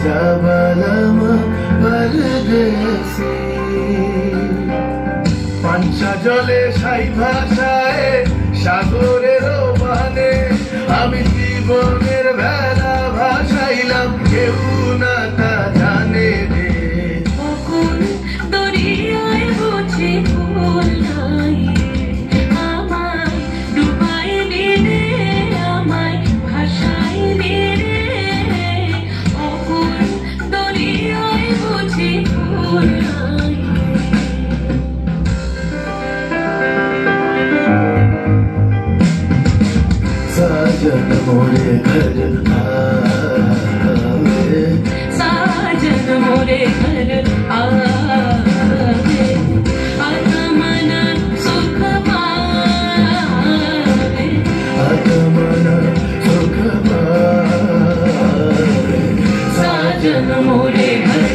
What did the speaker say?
जाबलम परदेसी पांचा जले साई भाषाय सागरेर बाने आमी जीवनेर बेला भाषाइलाम केउ ना ता जाने रे कখন দরিয়ায় বুঝি ভুল নাই আমায় ডুবাই দিলে আমায় ভাষাই দিলে কখন দরিয়ায় বুঝি ভুল নাই साजन मोरे घर आवे साजन मोरे घर आवे आत्मन सुख पावे आत्मन सुख पावे साजन मोरे घर